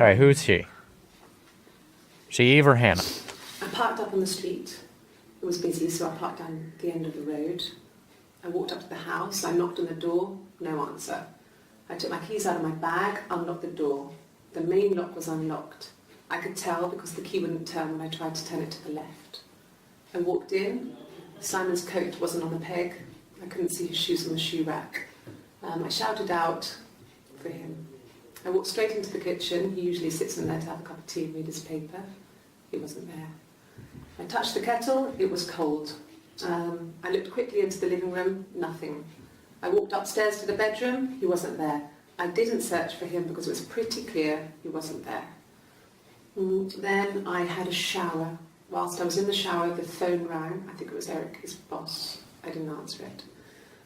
All right, who's she? She Eve or Hannah? I parked up on the street. It was busy, so I parked down the end of the road. I walked up to the house. I knocked on the door. No answer. I took my keys out of my bag, unlocked the door. The main lock was unlocked. I could tell because the key wouldn't turn when I tried to turn it to the left. I walked in. Simon's coat wasn't on the peg. I couldn't see his shoes on the shoe rack. I shouted out for him. I walked straight into the kitchen. He usually sits in there to have a cup of tea and read his paper. He wasn't there. I touched the kettle. It was cold. I looked quickly into the living room. Nothing. I walked upstairs to the bedroom. He wasn't there. I didn't search for him because it was pretty clear he wasn't there. Then I had a shower. Whilst I was in the shower, the phone rang. I think it was Eric, his boss. I didn't answer it.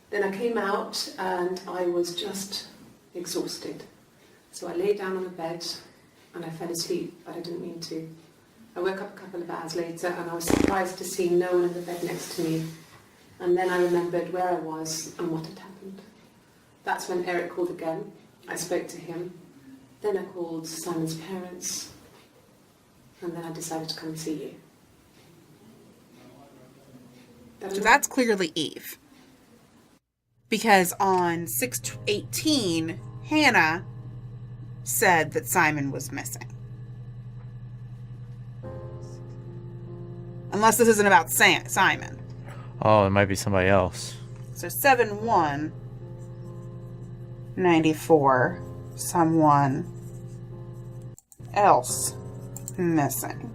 Then I came out and I was just exhausted. So I lay down on the bed and I fell asleep, but I didn't mean to. I woke up a couple of hours later and I was surprised to see no one in the bed next to me. And then I remembered where I was and what had happened. That's when Eric called again. I spoke to him. Then I called Simon's parents. And then I decided to come and see you. So that's clearly Eve. Because on 6/18, Hannah said that Simon was missing. Unless this isn't about Simon. Oh, it might be somebody else. So 7/1/94, someone else missing.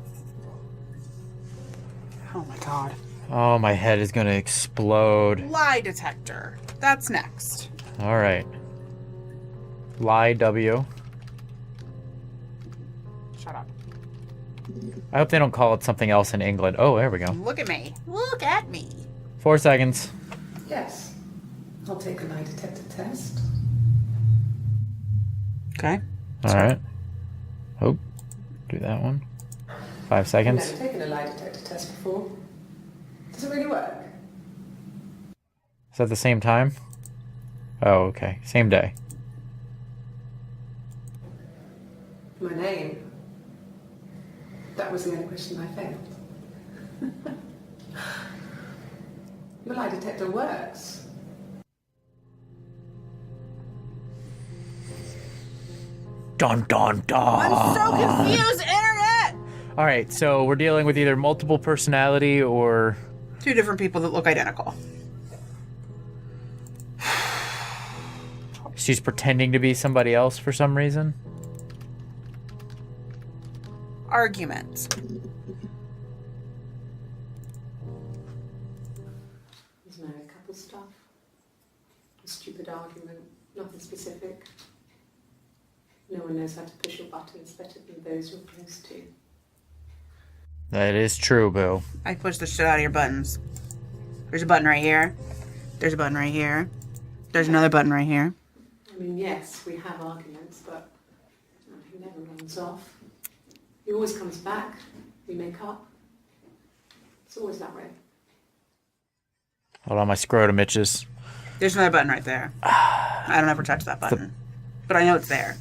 Oh my god. Oh, my head is gonna explode. Lie detector. That's next. All right. Lie W. Shut up. I hope they don't call it something else in England. Oh, there we go. Look at me. Look at me. 4 seconds. Yes. I'll take a lie detector test. Okay. All right. Oh, do that one. 5 I've seconds. never taken a lie detector test before. Does it really work? Is that the same time? Oh, okay. Same day. My name. That was the only question I failed. Your lie detector works. Dun, dun, dun. I'm so confused, Internet! All right, so we're dealing with either multiple personality or... Two different people that look identical. she's pretending to be somebody else for some reason. Argument. There's married couple stuff. A stupid argument. Nothing specific. No one knows how to push your buttons better than those you're close to. That is true, Boo. I push the shit out of your buttons. There's a button right here. There's a button right here. There's another button right here. I mean, yes, we have arguments, but he never runs off. He always comes back. We make up. It's always that way. Hold on, my scrotum itches. There's another button right there. I don't ever touch that button. But I know it's there.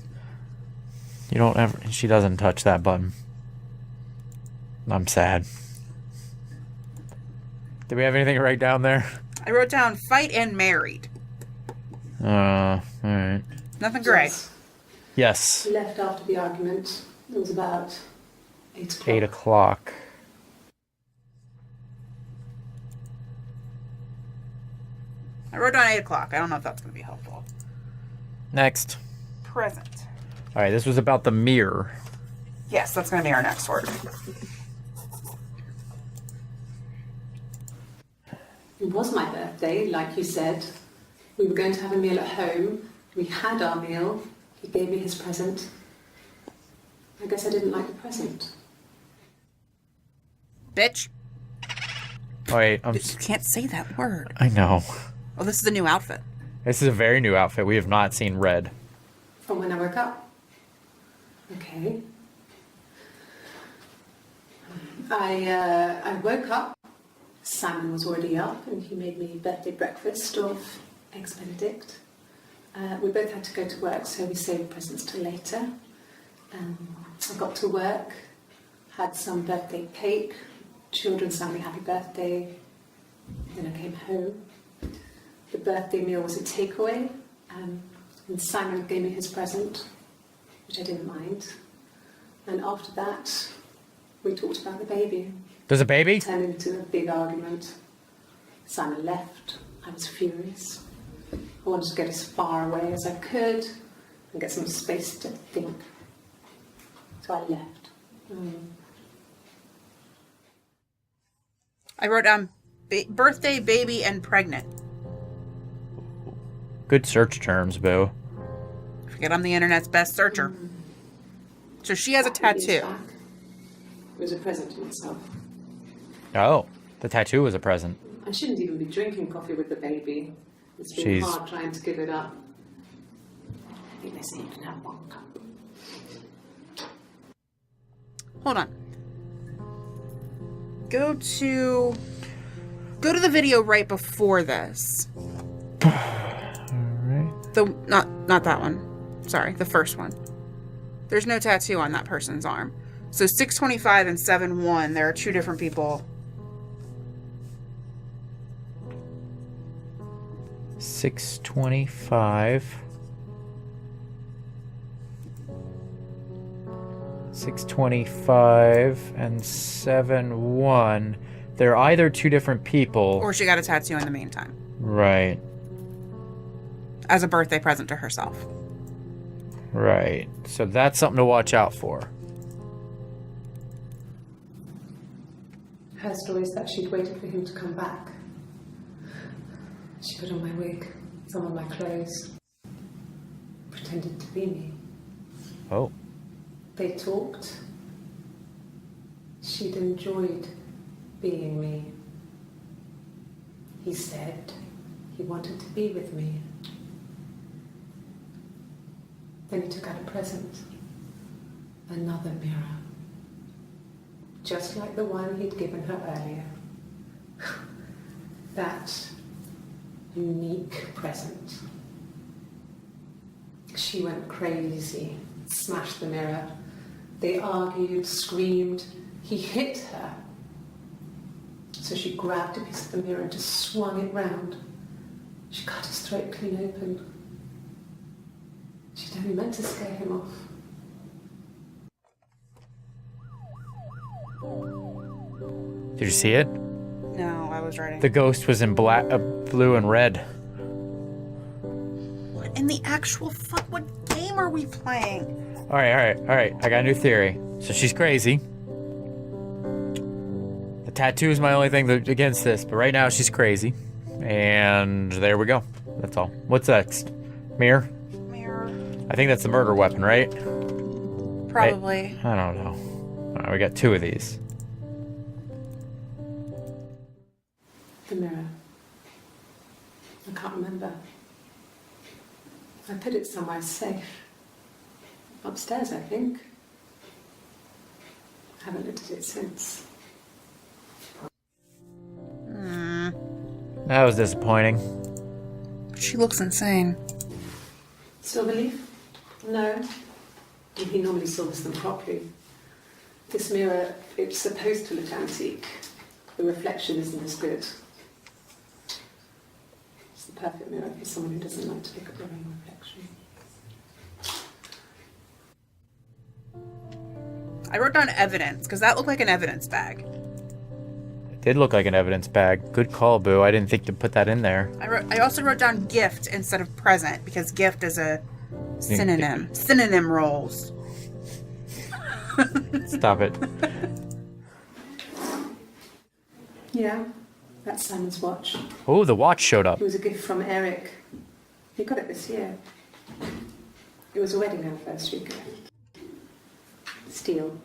You don't ever... She doesn't touch that button. I'm sad. Do we have anything to write down there? I wrote down fight and married. Alright. Nothing great. Yes. We left after the argument. It was about 8 o'clock. 8 o'clock. I wrote down 8 o'clock. I don't know if that's going to be helpful. Next. Present. Alright, this was about the mirror. Yes, that's going to be our next word. It was my birthday, like you said. We were going to have a meal at home. We had our meal. He gave me his present. I guess I didn't like the present. Bitch. Wait, You can't say that word. I know. Oh, this is a new outfit. This is a very new outfit. We have not seen red. From when I woke up. Okay. I woke up. Simon was already up and he made me birthday breakfast of Eggs Benedict. We both had to go to work, so we saved presents till later. I got to work, had some birthday cake, children sang me happy birthday, then I came home. The birthday meal was a takeaway, and Simon gave me his present, which I didn't mind. And after that, we talked about the baby. There's a baby? It turned into a big argument. Simon left. I was furious. I wanted to get as far away as I could and get some space to think. So I left. I wrote down birthday, baby, and pregnant. Good search terms, Boo. Forget I'm the internet's best searcher. So she has a tattoo. It was a present to myself. Oh, the tattoo was a present. I shouldn't even be drinking coffee with the baby. It's been She's- hard trying to give it up. I think they say you can have one cup. Hold on. Go to the video right before this. Alright. The not that one. Sorry, the first one. There's no tattoo on that person's arm. So 625 and 71, there are two different people. 625. 625 and 71. They're either two different people. Or she got a tattoo in the meantime. Right. As a birthday present to herself. Right. So that's something to watch out for. Her story is that she'd waited for him to come back. She put on my wig, some of my clothes, pretended to be me. Oh. They talked. She'd enjoyed being me. He said he wanted to be with me. Then he took out a present. Another mirror. Just like the one he'd given her earlier. That unique present. She went crazy, smashed the mirror. They argued, screamed. He hit her. So she grabbed a piece of the mirror and just swung it round. She cut his throat clean open. She'd only meant to scare him off. Did you see it? No, I was writing. The ghost was in black, blue and red. What in the actual fuck? What game are we playing? All right. I got a new theory. So she's crazy. The tattoo is my only thing against this, but right now she's crazy. And there we go. That's all. What's next? Mirror? Mirror. I think that's the murder weapon, right? Probably. I don't know. All right, we got two of these. The mirror. I can't remember. I put it somewhere safe. Upstairs, I think. I haven't looked at it since. That was disappointing. She looks insane. Silverleaf? No. He normally silvers them properly. This mirror, it's supposed to look antique. The reflection isn't as good. It's the perfect mirror for someone who doesn't like to pick up their own reflection. I wrote down evidence, because that looked like an evidence bag. It did look like an evidence bag. Good call, Boo. I didn't think to put that in there. I also wrote down gift instead of present, because gift is a synonym. Synonym rolls. Stop it. Yeah, that's Simon's watch. Oh, the watch showed up. It was a gift from Eric. He got it this year. It was a wedding anniversary gift. Steel.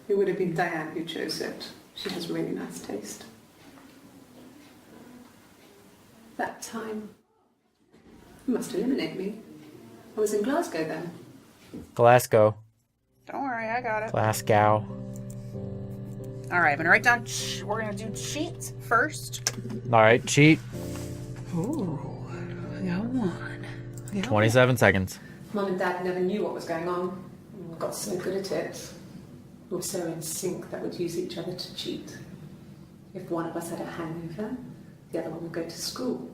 It would have been Diane who chose it. She has really nice taste. That time, you must eliminate me. I was in Glasgow then. Glasgow. Don't worry, I got it. Glasgow. All right, I'm gonna write down. We're gonna do cheats first. All right, cheat. Ooh, we got one. 27 seconds. Mum and Dad never knew what was going on. And got so good at it. We were so in sync that we'd use each other to cheat. If one of us had a hangover, the other one would go to school.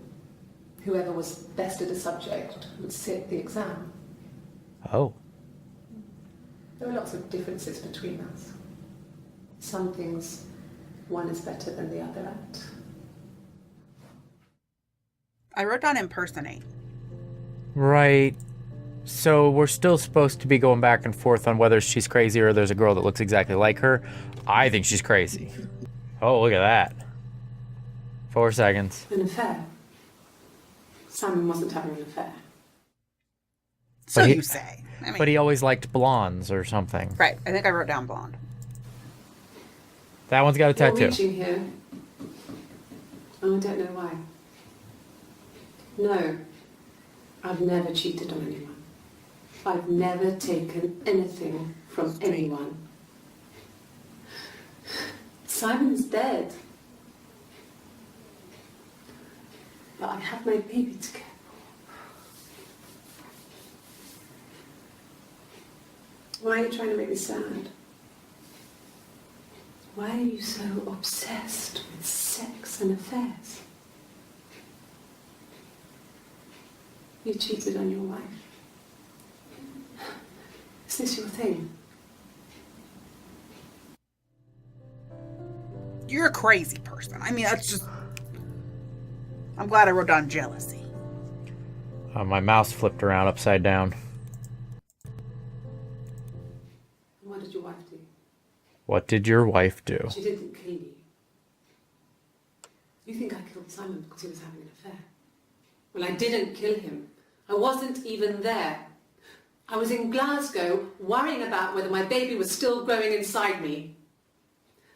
Whoever was best at a subject would sit the exam. Oh. There were lots of differences between us. Some things one is better than the other at. I wrote down impersonate. Right. So we're still supposed to be going back and forth on whether she's crazy or there's a girl that looks exactly like her. I think she's crazy. Oh, look at that. 4 seconds. An affair. Simon wasn't having an affair. So he- you say. I mean, But he always liked blondes or something. right. I think I wrote down blonde. That one's got a You're tattoo. reaching here. Oh, I don't know why. No, I've never cheated on anyone. I've never taken anything from anyone. Simon's dead. But I have my baby to care for. Why are you trying to make me sad? Why are you so obsessed with sex and affairs? You cheated on your wife. Is this your thing? You're a crazy person. I mean, that's just... I'm glad I wrote down jealousy. My mouse flipped around upside down. What did your wife do? What did your wife do? She didn't kill you. You think I killed Simon because he was having an affair? Well, I didn't kill him. I wasn't even there. I was in Glasgow worrying about whether my baby was still growing inside me.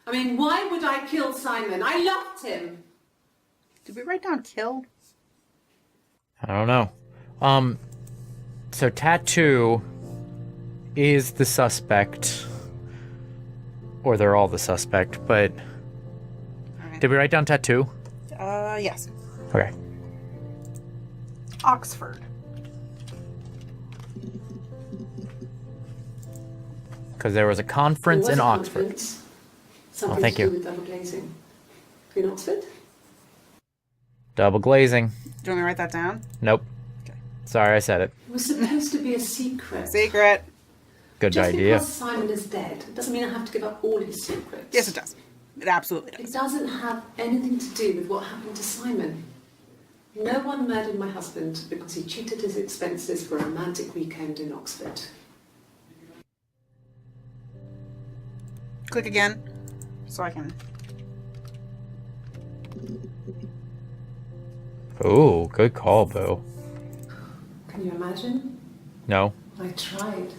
I mean, why would I kill Simon? I loved him. Did we write down kill? I don't know. So tattoo is the suspect. Or they're all the suspect, but... Okay. Did we write down tattoo? Yes. Okay. Oxford. Because there was a conference There was in a Oxford. conference. Something thank to you. do with double glazing. In Oxford? Double glazing. Do you want me to write that down? Nope. Okay. Sorry, I said it. It was supposed to be a secret. Secret. Good Just idea. because Simon is dead doesn't mean I have to give up all his secrets. Yes, it does. It absolutely It does. doesn't have anything to do with what happened to Simon. No one murdered my husband because he cheated his expenses for a romantic weekend in Oxford. Click again, so I can... Ooh, good call, Boo. Can you imagine? No. I tried.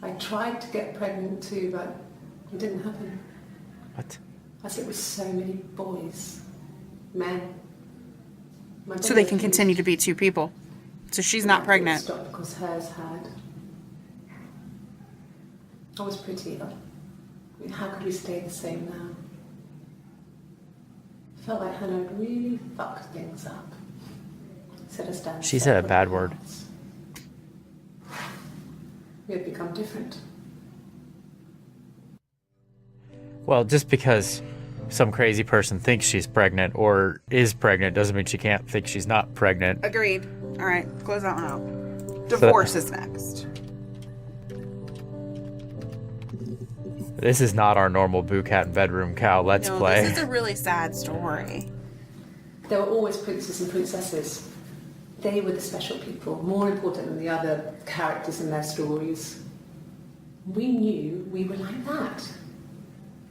I tried to get pregnant too, but it didn't happen. What? As it was so many boys, men. My So they brother can continue to be two people. So she's not pregnant. Stopped because hers had. I was pretty ill. I mean, how could we stay the same now? Felt like Hannah had really fucked things up. Set us down. She said a separate bad word. paths. We had become different. Well, just because some crazy person thinks she's pregnant or is pregnant doesn't mean she can't think she's not pregnant. Agreed. All right, close that one out. Divorce is next. This is not our normal Boo Cat and Bedroom Cow Let's No, Play. this is a really sad story. There were always princes and princesses. They were the special people, more important than the other characters in their stories. We knew we were like that.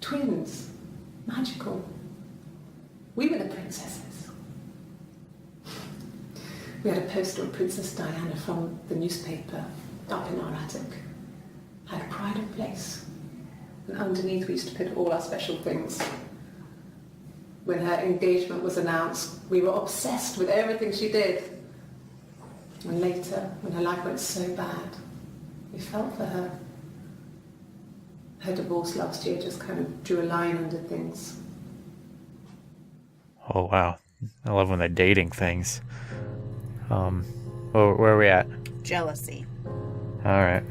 Twins. Magical. We were the princesses. We had a poster of Princess Diana from the newspaper up in our attic. Had a pride of place. And underneath we used to put all our special things. When her engagement was announced, we were obsessed with everything she did. And later, when her life went so bad, we felt for her. Her divorce last year just kind of drew a line under things. Oh, wow. I love when they're dating things. Where are we at? Jealousy. Alright.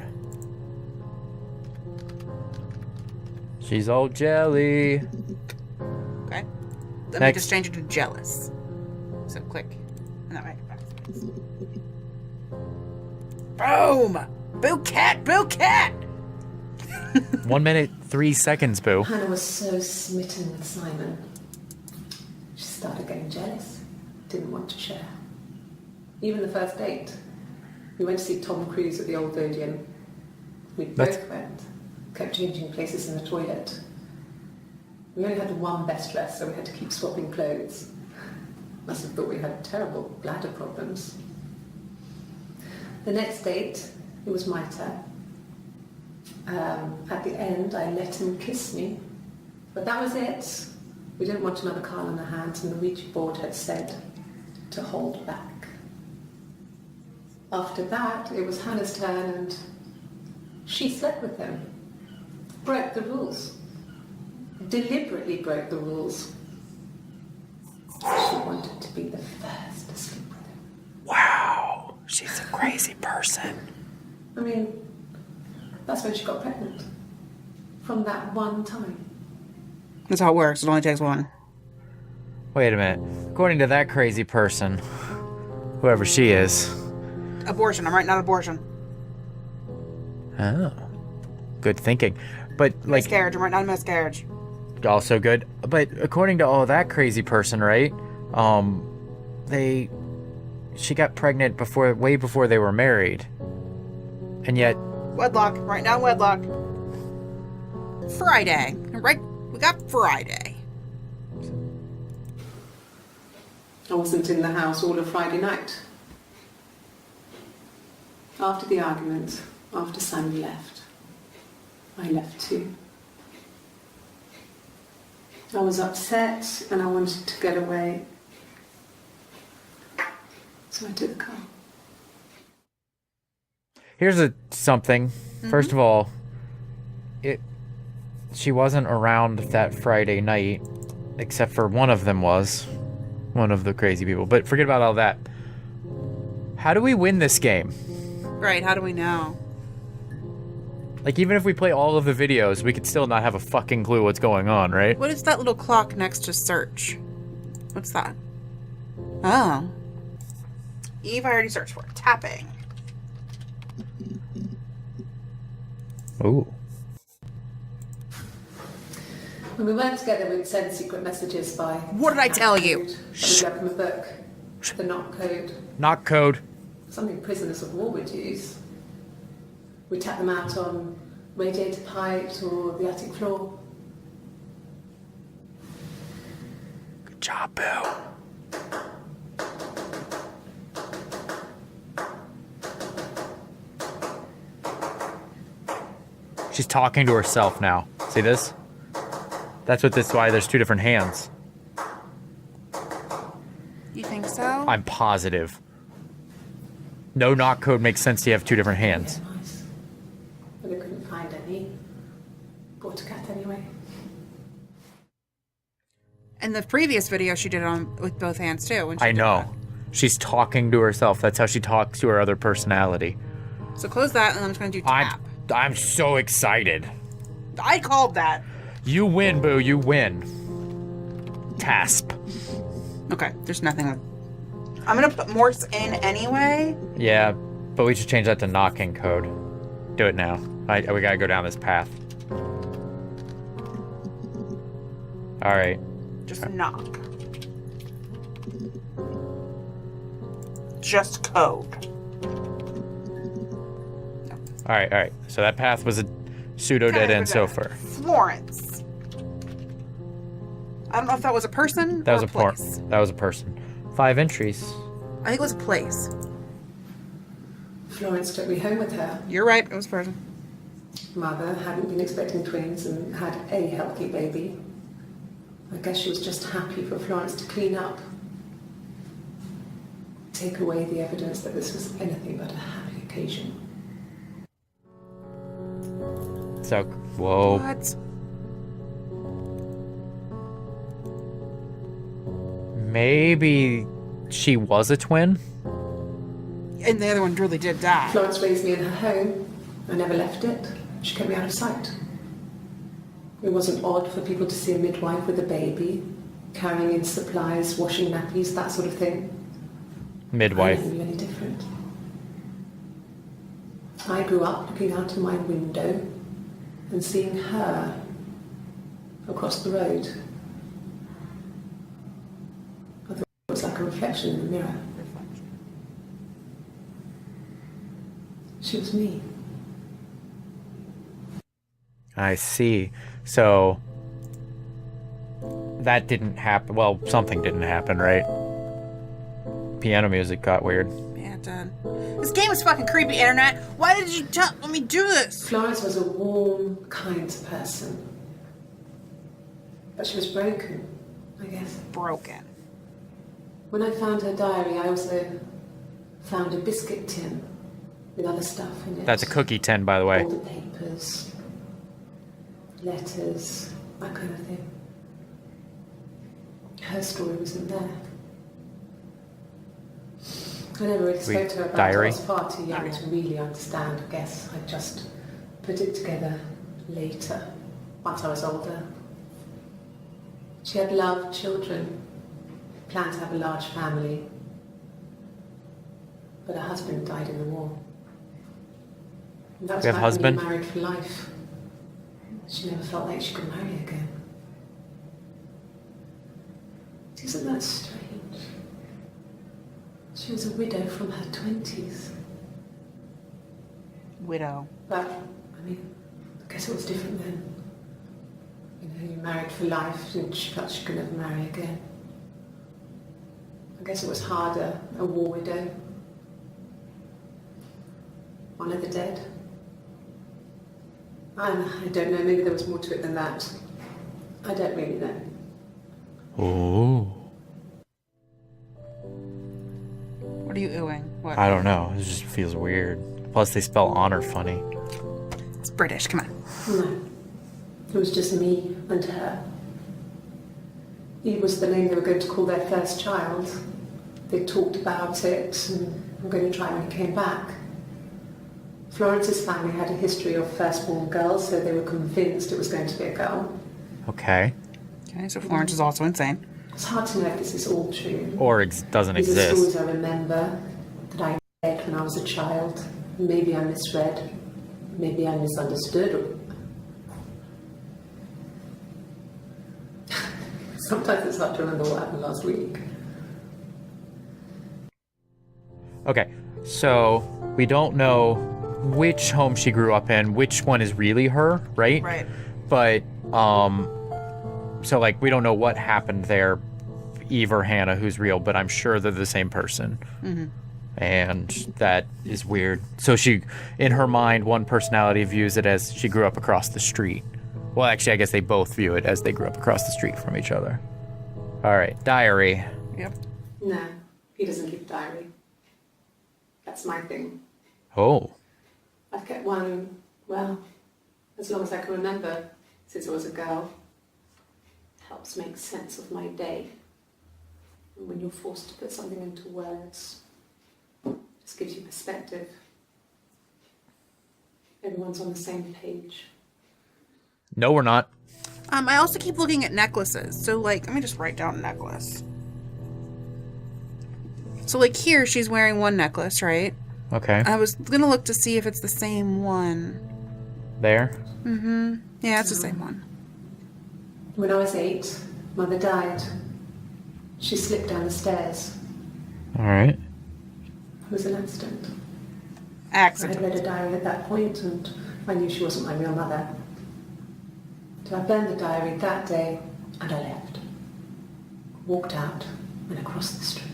She's all jelly. Okay. Let me Next. just change it to jealous. So click. And that might Boom! Boo cat! Boo cat! 1 minute, 3 seconds, Boo. Hannah was so smitten with Simon. She started getting jealous. Didn't want to share. Even the first date. We went to see Tom Cruise at the Old Odeon. We both went. Kept changing places in the toilet. We only had one best dress, so we had to keep swapping clothes. Must have thought we had terrible bladder problems. The next date, it was my turn. At the end, I let him kiss me. But that was it. We didn't want another card on our hands, and the Ouija board had said to hold back. After that, it was Hannah's turn, and she slept with him. Broke the rules. Deliberately broke the rules. She wanted to be the first to sleep with him. Wow. She's a crazy person. I mean, that's when she got pregnant. From that one time. That's how it works. It only takes one. Wait a minute. According to that crazy person, whoever she is. Abortion. I'm writing out abortion. Oh. Good thinking. But, like, Miscarriage. I'm writing out miscarriage. also good. But according to that crazy person, right? She got pregnant way before they were married. And yet, Wedlock. Right now, wedlock. Friday. Right? We got Friday. I wasn't in the house all of Friday night. After the argument, after Simon left, I left too. I was upset and I wanted to get away. So I took the car. here's something. First of all, she wasn't around that Friday night, except for one of them was. One of the crazy people. But forget about all that. How do we win this game? Right, how do we know? Like, even if we play all of the videos, we could still not have a fucking clue what's going on, right? What is that little clock next to search? What's that? Oh. Eve, I already searched for it. Tapping. Ooh. When we weren't together, we'd send secret messages by... What did I tell you? We'd open the book, the knock code, Knock code. something prisoners of war would use. We'd tap them out on radiator pipes or the attic floor. Good job, Boo. She's talking to herself now. See this? That's why there's two different hands. You think so? I'm positive. No knock code makes sense to have two different hands. Yeah, nice. But I couldn't find any. Bought a cat anyway. In the previous video, she did it on with both hands too. When she I did know. She's talking to herself. That's how she talks to her other personality. that. So close that, and I'm just going to do tap. I'm so excited. I called that. You win, Boo. You win. Tasp. Okay, there's nothing. I'm going to put Morse in anyway. Yeah, but we should change that to knocking code. Do it now. We gotta go down this path. All right. Just knock. Just code. All right. So that path was a pseudo dead end so far. Florence. I don't know if that was a person That or was a a part. place. That was a person. 5 entries. I think it was a place. Florence took me home with her. You're right, it was a person. Mother hadn't been expecting twins and had a healthy baby. I guess she was just happy for Florence to clean up. Take away the evidence that this was anything but a happy occasion. So, whoa. What? Maybe she was a twin? And the other one really did die. Florence raised me in her home. I never left it. She kept me out of sight. It wasn't odd for people to see a midwife with a baby, carrying in supplies, washing nappies, that sort of thing. Midwife. I never knew any different. I grew up looking out of my window and seeing her across the road. I thought it was like a reflection in the mirror. She was me. I see. So that didn't happen. Well, something didn't happen, right? Piano music got weird. Yeah, it did. This game is fucking creepy, internet. Why did you let me do this? Florence was a warm, kind person. But she was broken, I guess. Broken. When I found her diary, I also found a biscuit tin with other stuff in it. That's a cookie tin, by the way. All the papers, letters, that kind of thing. Her story wasn't there. I never really spoke to her about diary? it. I was far too young to really understand. I guess I just put it together later, once I was older. She had loved children, planned to have a large family, but her husband died in the war. And that was We have back husband? when you married for life. She never felt like she could marry again. Isn't that strange? She was a widow from her 20s. Widow. But, I mean, I guess it was different then. You know, you married for life and she felt she could never marry again. I guess it was harder, a war widow. One of the dead. I don't know, maybe there was more to it than that. I don't really know. Ooh. What are you oohing? What? I don't know. It just feels weird. Plus, they spell honor funny. It's British, come on. No. It was just me and her. It was the name they were going to call their first child. They talked about it and were going to try when he came back. Florence's family had a history of firstborn girls, so they were convinced it was going to be a girl. Okay. Okay, so Florence is also insane. It's hard to know if this is all true. Or doesn't These are exist. stories I remember that I read when I was a child. Maybe I misread. Maybe I misunderstood. Sometimes it's hard to remember what happened last week. Okay, so we don't know which home she grew up in, which one is really her, right? Right. But, so like, we don't know what happened there, Eve or Hannah, who's real, but I'm sure they're the same person. Mm-hmm. And that is weird. So she, in her mind, one personality views it as she grew up across the street. Well, actually, I guess they both view it as they grew up across the street from each other. All right, diary. Yep. No, he doesn't keep a diary. That's my thing. Oh, I've kept one, well, as long as I can remember, since I was a girl. Helps make sense of my day. And when you're forced to put something into words, it just gives you perspective. Everyone's on the same page. no, we're not. I also keep looking at necklaces. So, like, let me just write down necklace. So, like, here she's wearing one necklace, right? Okay, I was gonna look to see if it's the same one. there. Mm-hmm. Yeah, it's the same one. When I was 8, Mother died. She slipped down the stairs. All right. It was an accident. I had Accident. read a diary at that point and I knew she wasn't my real mother. So I burned the diary that day and I left. Walked out and across the street.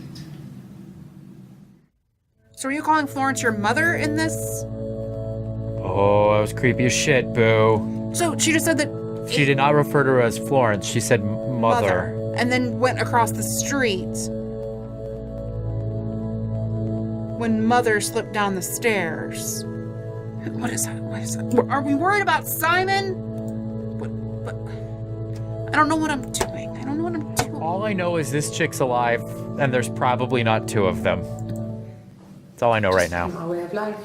So, are you calling Florence your mother in this? Oh, that was creepy as shit, boo. So, she just said that She did not refer to her as Florence. She said mother. and then went across the street when mother slipped down the stairs. What is that? What is that? Are we worried about Simon? What? I don't know what I'm doing. I don't know what I'm doing. All I know is this chick's alive, and there's probably not two of them. That's all I know right now. Just our way of life.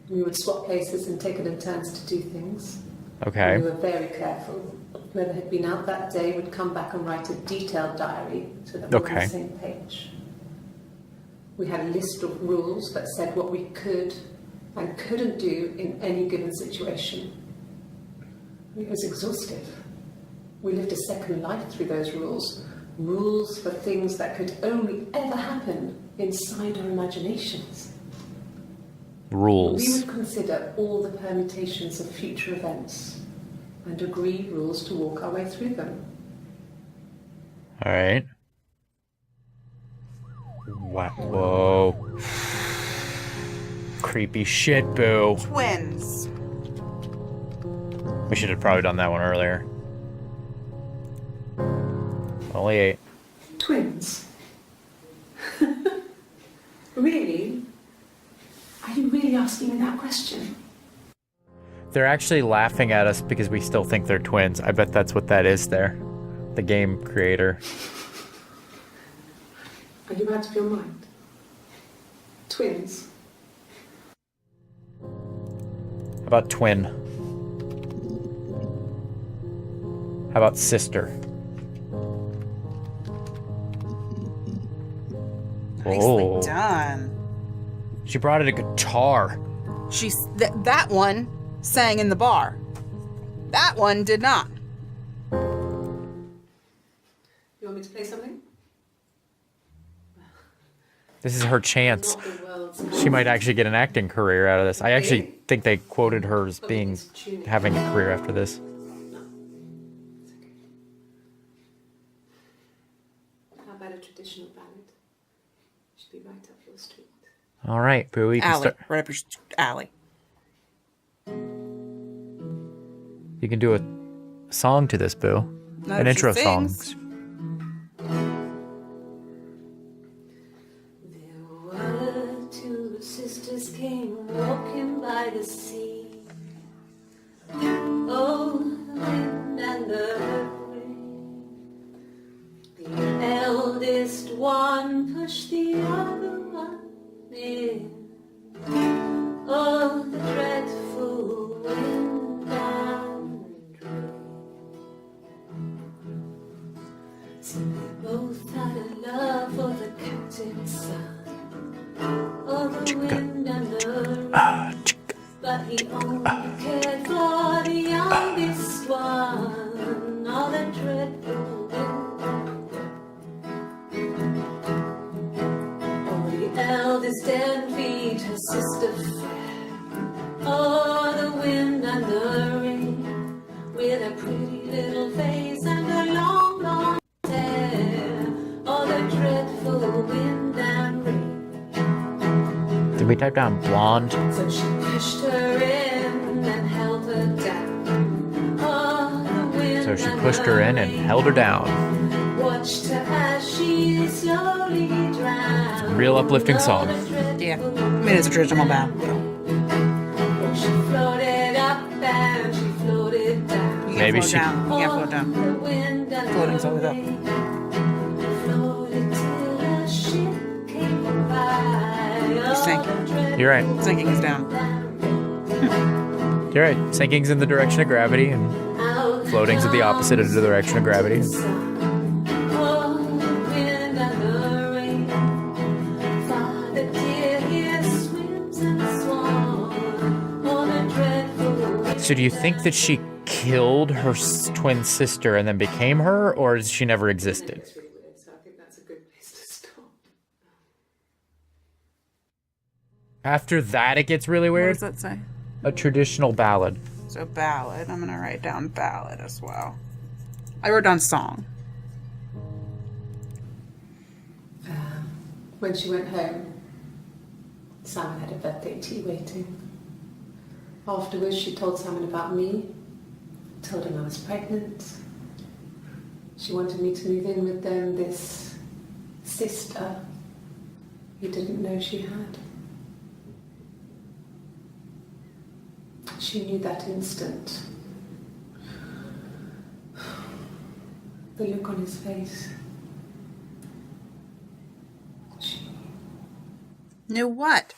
We would swap places and take it in turns to do things. Okay. We were very careful. Whoever had been out that day would come back and write a detailed diary so that we were on Okay. the same page. We had a list of rules that said what we could and couldn't do in any given situation. It was exhaustive. We lived a second life through those rules. Rules for things that could only ever happen inside our imaginations. We Rules. would consider all the permutations of future events and agree rules to walk our way through them. All right. Wow. Whoa. Creepy shit, Boo. Twins. We should have probably done that one earlier. Only 8. Twins? Really? Are you really asking me that question? They're actually laughing at us because we still think they're twins. I bet that's what that is there. The game creator. Are you out of your mind? Twins? How about twin? How about sister? Nicely done. She brought in a guitar. She's that one sang in the bar. That one did not. You want me to play something? This is her chance. Not the world's She might actually get an acting career out of this. I actually think they quoted her as being having a career after this. How about a traditional ballad? Should be right up your street. All right, Boo, you can Alley. start. Right up your alley. You can do a song to this, Boo. Not An if she intro song. sings. There were 2 sisters came walking by the sea. Oh, the wind and the rain. The eldest one pushed the other one in. Oh, the dreadful wind and rain. See, they both had a love for the captain's son. Oh, the wind and the rain. But he only cared for the youngest one. Oh, the dreadful wind. Oh, the eldest envied her sister fair. Oh, the wind and the rain. With a pretty little face and a long, long hair. Oh, the dreadful wind and rain. Did we type down blonde? So she pushed her in and held her down. Oh, the wind So she and pushed her in and the held her down. rain watched her as she slowly drowned. Real uplifting song. Oh, the dreadful Yeah. I mean, it's a traditional ballad. Oh, she floated up and she floated down. You Maybe can't float she- down. You can't float down. The wind and Floating's the always up. rain floated till a ship came by. You're sinking. You're right. Sinking is down. You're right. Sinking's in the direction of gravity, and floating's in the opposite of the direction of gravity. So do you think that she killed her twin sister and then became her, or she never existed? So I think that's a good place to stop. After that, it gets really What weird. does that say? A traditional ballad. So ballad. I'm gonna write down ballad as well. I wrote down song. When she went home, Simon had a birthday tea waiting. Afterwards, she told Simon about me, told him I was pregnant. She wanted me to move in with them, this sister he didn't know she had. She knew that instant. The look on his face. She knew. Knew what?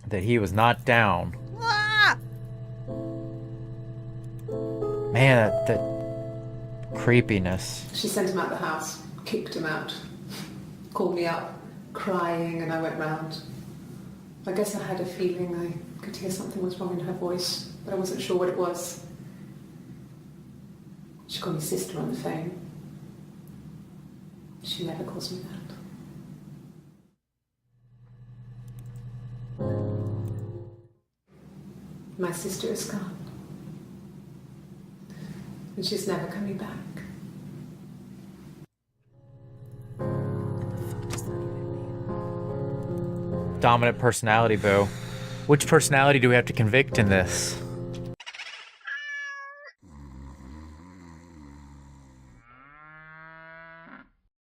That he was not down. Ah! Man, that creepiness. She sent him out the house, kicked him out, called me up, crying, and I went round. I guess I had a feeling I could hear something was wrong in her voice, but I wasn't sure what it was. She called me sister on the phone. She never calls me that. My sister is gone. And she's never coming back. Dominant personality, Boo. Which personality do we have to convict in this?